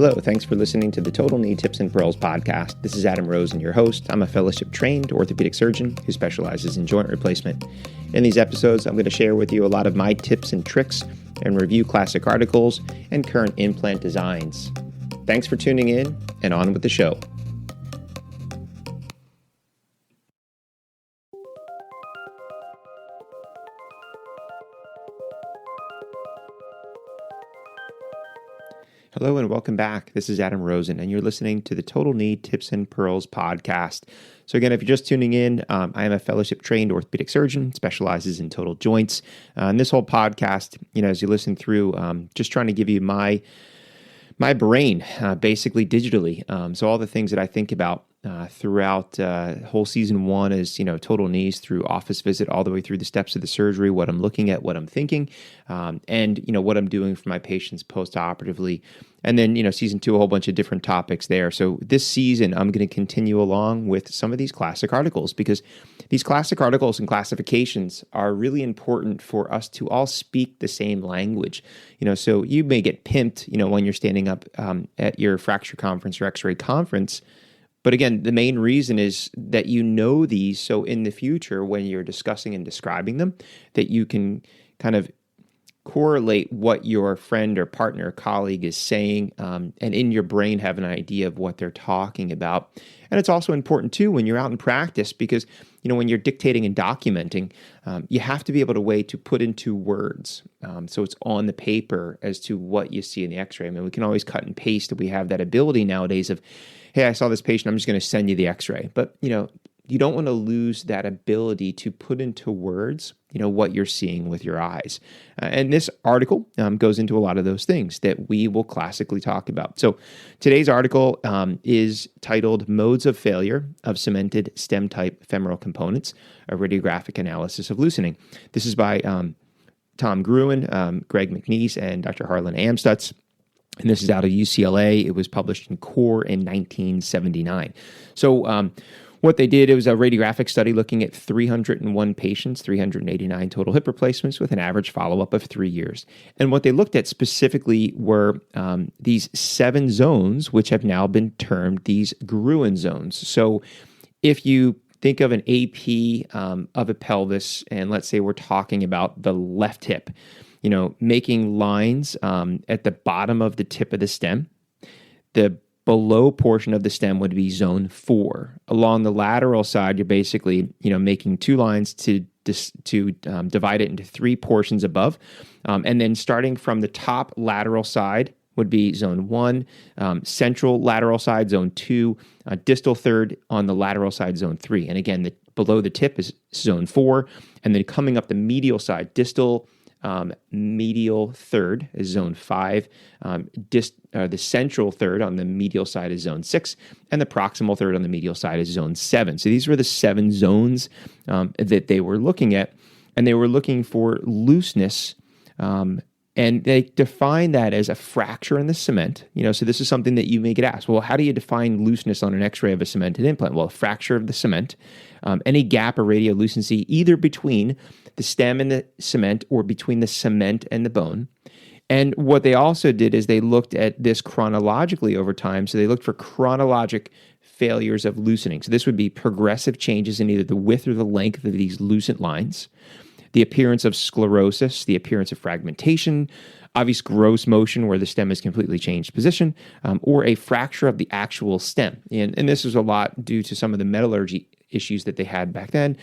Hello, thanks for listening to the Total Knee Tips and Pearls podcast. This is Adam Rosen, your host. I'm a fellowship-trained orthopedic surgeon who specializes in joint replacement. In these episodes, I'm going to share with you a lot of my tips and tricks and review classic articles and current implant designs. Thanks for tuning in, and on with the show. Hello and welcome back. This is Adam Rosen, and you're listening to the Total Knee Tips and Pearls podcast. So again, if you're just tuning in, I am a fellowship-trained orthopedic surgeon, specializes in total joints. And this whole podcast, as you listen through, just trying to give you my brain, basically digitally. So all the things that I think about throughout whole season one is, total knees through office visit all the way through the steps of the surgery, what I'm looking at, what I'm thinking, and, what I'm doing for my patients post-operatively. And then, season two, a whole bunch of different topics there. So this season, I'm going to continue along with some of these classic articles because these classic articles and classifications are really important for us to all speak the same language. So you may get pimped, when you're standing up at your fracture conference or x-ray conference. But again, the main reason is that you know these, so in the future, when you're discussing and describing them, that you can kind of correlate what your friend or partner or colleague is saying, and in your brain have an idea of what they're talking about. And it's also important, too, when you're out in practice, because, when you're dictating and documenting, you have to be able to put into words. So it's on the paper as to what you see in the x-ray. I mean, we can always cut and paste. We have that ability nowadays of, hey, I saw this patient, I'm just going to send you the x-ray. But, you don't want to lose that ability to put into words, what you're seeing with your eyes. And this article goes into a lot of those things that we will classically talk about. So today's article is titled Modes of Failure of Cemented Stem-Type Femoral Components, a Radiographic Analysis of Loosening. This is by Tom Gruen, Greg McNeice, and Dr. Harlan Amstutz. And this is out of UCLA. It was published in CORR in 1979. So what they did, it was a radiographic study looking at 301 patients, 389 total hip replacements with an average follow-up of 3 years. And what they looked at specifically were these 7 zones, which have now been termed these Gruen zones. So if you think of an AP of a pelvis, and let's say we're talking about the left hip, making lines at the bottom of the tip of the stem, the below portion of the stem would be zone 4. Along the lateral side, you're basically, making 2 lines to divide it into 3 portions above. And then starting from the top lateral side would be zone 1, central lateral side, zone 2, distal third on the lateral side, zone 3. And again, below the tip is zone 4. And then coming up the medial side, distal medial third is zone 5. The central third on the medial side is zone 6, and the proximal third on the medial side is zone 7. So these were the 7 zones that they were looking at, and they were looking for looseness. And they define that as a fracture in the cement. So this is something that you may get asked. Well, how do you define looseness on an x-ray of a cemented implant? Well, a fracture of the cement, any gap or radiolucency either between the stem and the cement or between the cement and the bone. And what they also did is they looked at this chronologically over time. So they looked for chronologic failures of loosening. So this would be progressive changes in either the width or the length of these lucent lines, the appearance of sclerosis, the appearance of fragmentation, obvious gross motion where the stem has completely changed position, or a fracture of the actual stem. And this was a lot due to some of the metallurgy issues that they had back then.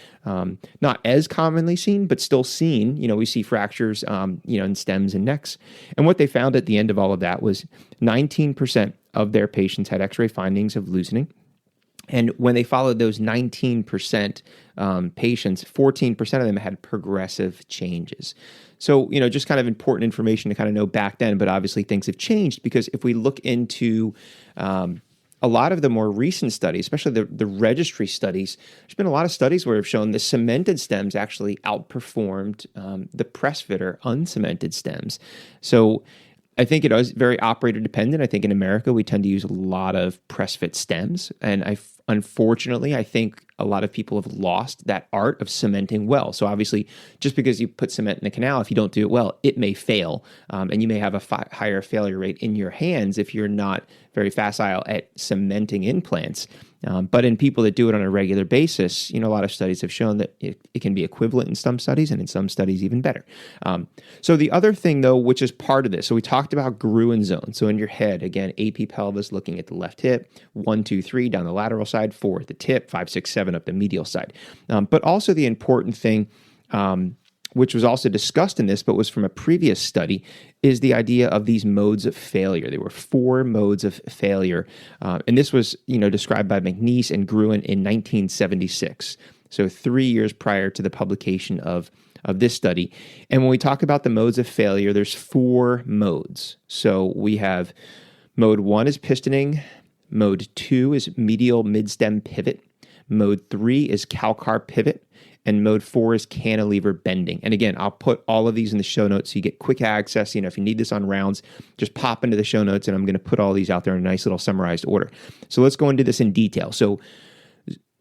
Not as commonly seen, but still seen. We see fractures, in stems and necks. And what they found at the end of all of that was 19% of their patients had x-ray findings of loosening. And when they followed those 19% patients, 14% of them had progressive changes. So, just kind of important information to kind of know back then, but obviously things have changed because if we look into a lot of the more recent studies, especially the registry studies, there's been a lot of studies where have shown the cemented stems actually outperformed the press fit or uncemented stems. So I think it is very operator dependent. I think in America, we tend to use a lot of press fit stems. And I unfortunately, I think a lot of people have lost that art of cementing well. So obviously, just because you put cement in a canal, if you don't do it well, it may fail. And you may have a higher failure rate in your hands if you're not very facile at cementing implants. But in people that do it on a regular basis, a lot of studies have shown that it can be equivalent in some studies, and in some studies even better. So the other thing, though, which is part of this, so we talked about Gruen zone. So in your head, again, AP pelvis looking at the left hip, 1, 2, 3 down the lateral side, 4 at the tip, 5, 6, 7 up the medial side. But also the important thing, which was also discussed in this, but was from a previous study, is the idea of these modes of failure. There were 4 modes of failure, and this was, described by McNeice and Gruen in 1976, so 3 years prior to the publication of this study. And when we talk about the modes of failure, there's 4 modes. So we have mode 1 is pistoning, mode 2 is medial midstem pivot, mode 3 is Calcar pivot, and mode 4 is cantilever bending. And again, I'll put all of these in the show notes so you get quick access. If you need this on rounds, just pop into the show notes, and I'm going to put all these out there in a nice little summarized order. So let's go into this in detail. So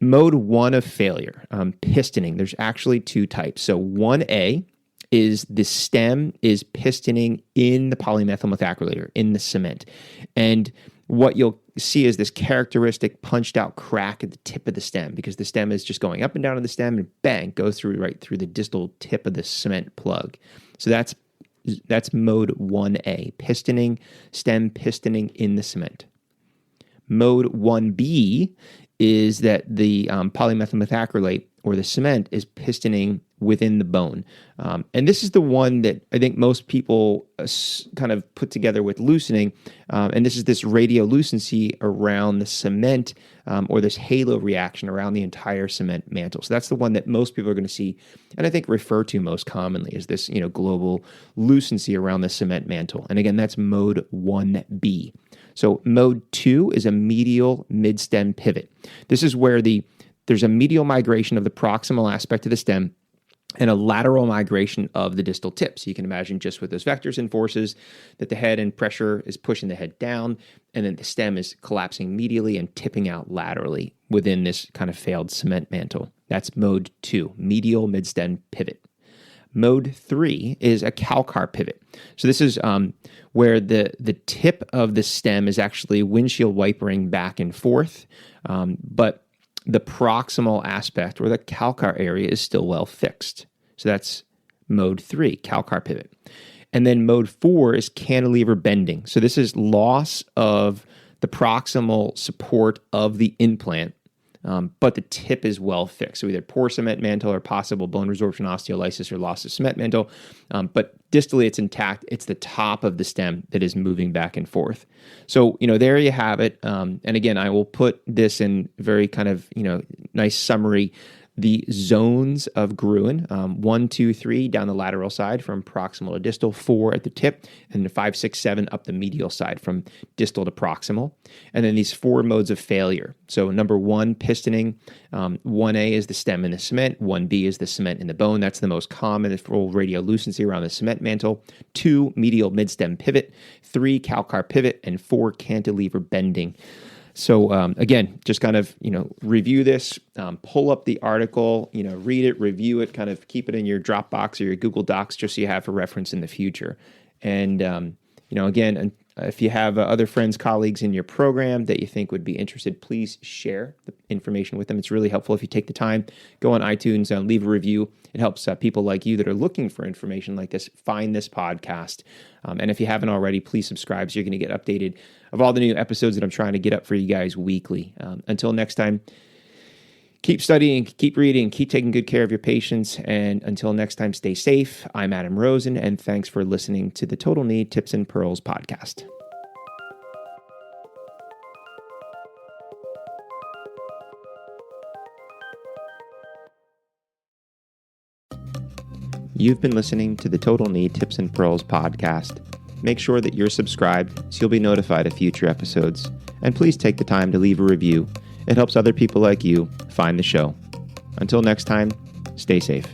mode 1 of failure, pistoning, there's actually 2 types. So 1A is the stem is pistoning in the polymethyl methacrylate, in the cement. And what you'll see is this characteristic punched out crack at the tip of the stem, because the stem is just going up and down on the stem, and bang, goes through right through the distal tip of the cement plug. So that's mode 1A, pistoning, stem pistoning in the cement. Mode 1B is that the polymethyl methacrylate, or the cement, is pistoning within the bone. And this is the one that I think most people kind of put together with loosening. And this is this radiolucency around the cement, or this halo reaction around the entire cement mantle. So that's the one that most people are going to see, and I think refer to most commonly as this, global lucency around the cement mantle. And again, that's mode 1B. So mode 2 is a medial midstem pivot. This is where there's a medial migration of the proximal aspect of the stem and a lateral migration of the distal tip. So you can imagine, just with those vectors and forces, that the head and pressure is pushing the head down, and then the stem is collapsing medially and tipping out laterally within this kind of failed cement mantle. That's mode 2, medial midstem pivot. Mode 3 is a Calcar pivot. So this is where the tip of the stem is actually windshield wipering back and forth, but the proximal aspect, or the calcar area, is still well fixed. So that's mode 3, Calcar pivot. And then mode 4 is cantilever bending. So this is loss of the proximal support of the implant, but the tip is well fixed. So either poor cement mantle or possible bone resorption osteolysis or loss of cement mantle. But distally, it's intact. It's the top of the stem that is moving back and forth. So, there you have it. And again, I will put this in very kind of, nice summary. The zones of Gruen, 1, 2, 3 down the lateral side from proximal to distal, 4 at the tip, and 5, 6, 7 up the medial side from distal to proximal. And then these 4 modes of failure. So number 1, pistoning. 1A is the stem in the cement. 1B is the cement in the bone. That's the most common, full radiolucency around the cement mantle. 2, medial midstem pivot. 3, Calcar pivot. And 4, cantilever bending. So again, just kind of, review this, pull up the article, read it, review it, kind of keep it in your Dropbox or your Google Docs just so you have for reference in the future. And, again, if you have other friends, colleagues in your program that you think would be interested, please share the information with them. It's really helpful if you take the time, go on iTunes, leave a review. It helps people like you that are looking for information like this find this podcast. And if you haven't already, please subscribe so you're going to get updated of all the new episodes that I'm trying to get up for you guys weekly. Until next time, keep studying, keep reading, keep taking good care of your patients. And until next time, stay safe. I'm Adam Rosen, and thanks for listening to the Total Knee Tips and Pearls podcast. You've been listening to the Total Knee Tips and Pearls podcast. Make sure that you're subscribed so you'll be notified of future episodes. And please take the time to leave a review. It helps other people like you find the show. Until next time, stay safe.